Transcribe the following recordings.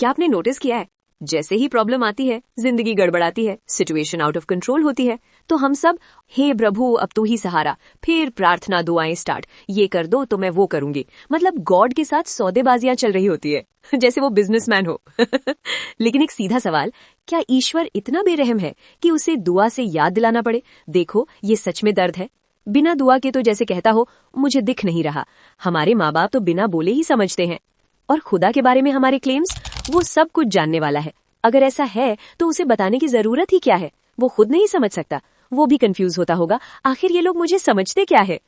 क्या आपने नोटिस किया है, जैसे ही प्रॉब्लम आती है, जिंदगी गड़बड़ाती है, सिचुएशन आउट ऑफ कंट्रोल होती है, तो हम सब हे प्रभु अब तू ही सहारा, फिर प्रार्थना दुआएं स्टार्ट, ये कर दो तो मैं वो करूंगी। मतलब गॉड के साथ सौदेबाजियां चल रही होती है जैसे वो बिजनेसमैन हो लेकिन एक सीधा सवाल, क्या ईश्वर इतना बेरहम है कि उसे दुआ से याद दिलाना पड़े, देखो ये सच में दर्द है? बिना दुआ के तो जैसे कहता हो मुझे दिख नहीं रहा। हमारे माँ बाप तो बिना बोले ही समझते हैं। और खुदा के बारे में हमारे क्लेम्स, वो सब कुछ जानने वाला है। अगर ऐसा है तो उसे बताने की जरूरत ही क्या है? वो खुद नहीं समझ सकता, वो भी कंफ्यूज होता होगा, आखिर ये लोग मुझे समझते क्या है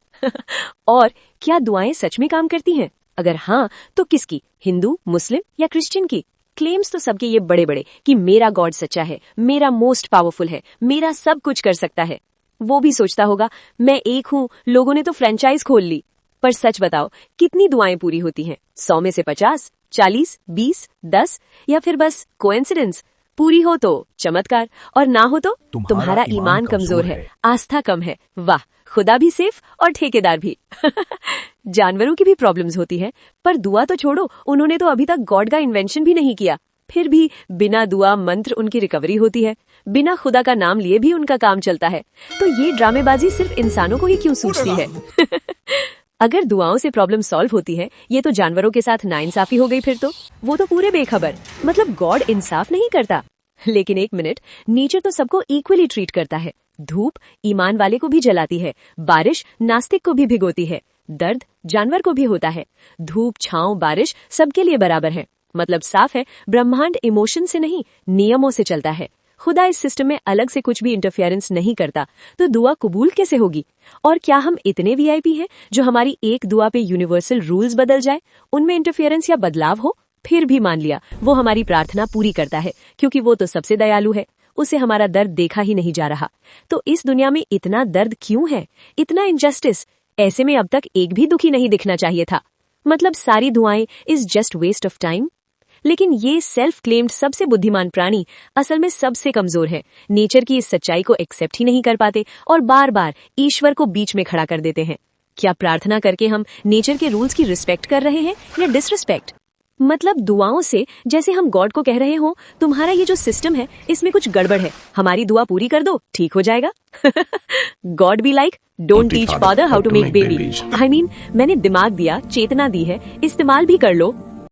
और क्या दुआएं सच में काम करती हैं? अगर हाँ तो किसकी, हिंदू, मुस्लिम या क्रिश्चियन की? क्लेम्स तो सबके ये बड़े बड़े कि मेरा गॉड सच्चा है, मेरा मोस्ट पावरफुल है, मेरा सब कुछ कर सकता है। वो भी सोचता होगा मैं एक हूँ, लोगों ने तो फ्रेंचाइज खोल ली। पर सच बताओ, कितनी दुआएं पूरी होती हैं? 100 में से 50, 40, 20, 10 या फिर बस कोइंसिडेंस? पूरी हो तो चमत्कार और ना हो तो तुम्हारा ईमान कमजोर है, आस्था कम है। वाह, खुदा भी सेफ और ठेकेदार भी जानवरों की भी प्रॉब्लम्स होती है, पर दुआ तो छोड़ो, उन्होंने तो अभी तक गॉड का इन्वेंशन भी नहीं किया, फिर भी बिना दुआ मंत्र उनकी रिकवरी होती है, बिना खुदा का नाम लिए भी उनका काम चलता है। तो ये ड्रामेबाजी सिर्फ इंसानों को ही क्यों सूझती है अगर दुआओं से प्रॉब्लम सॉल्व होती है, ये तो जानवरों के साथ नाइंसाफी हो गई। फिर तो वो तो पूरे बेखबर, मतलब गॉड इंसाफ नहीं करता। लेकिन एक मिनट, नेचर तो सबको इक्वली ट्रीट करता है। धूप ईमान वाले को भी जलाती है, बारिश नास्तिक को भी भिगोती है, दर्द जानवर को भी होता है। धूप, छांव, बारिश सबके लिए बराबर है। मतलब साफ है, ब्रह्मांड इमोशन से नहीं, नियमों से चलता है। खुदा इस सिस्टम में अलग से कुछ भी इंटरफेरेंस नहीं करता, तो दुआ कबूल कैसे होगी? और क्या हम इतने वीआईपी हैं जो हमारी एक दुआ पे यूनिवर्सल रूल्स बदल जाए, उनमें इंटरफेरेंस या बदलाव हो, फिर भी मान लिया वो हमारी प्रार्थना पूरी करता है, क्योंकि वो तो सबसे दयालु है, उसे हमारा दर्द देखा ही नहीं जा रहा। तो इस दुनिया में इतना दर्द क्यों है, इतना इनजस्टिस? ऐसे में अब तक एक भी दुखी नहीं दिखना चाहिए था। मतलब सारी दुआएं is just waste of time. लेकिन ये सेल्फ क्लेम्ड सबसे बुद्धिमान प्राणी असल में सबसे कमजोर है। नेचर की इस सच्चाई को एक्सेप्ट ही नहीं कर पाते और बार बार ईश्वर को बीच में खड़ा कर देते हैं। क्या प्रार्थना करके हम नेचर के रूल्स की रिस्पेक्ट कर रहे हैं या डिसरिस्पेक्ट? मतलब दुआओं से जैसे हम गॉड को कह रहे हो तुम्हारा ये जो सिस्टम है इसमें कुछ गड़बड़ है, हमारी दुआ पूरी कर दो, ठीक हो जाएगा। God be like, don't teach father how to make baby. I mean, मैंने दिमाग दिया, चेतना दी है, इस्तेमाल भी कर लो।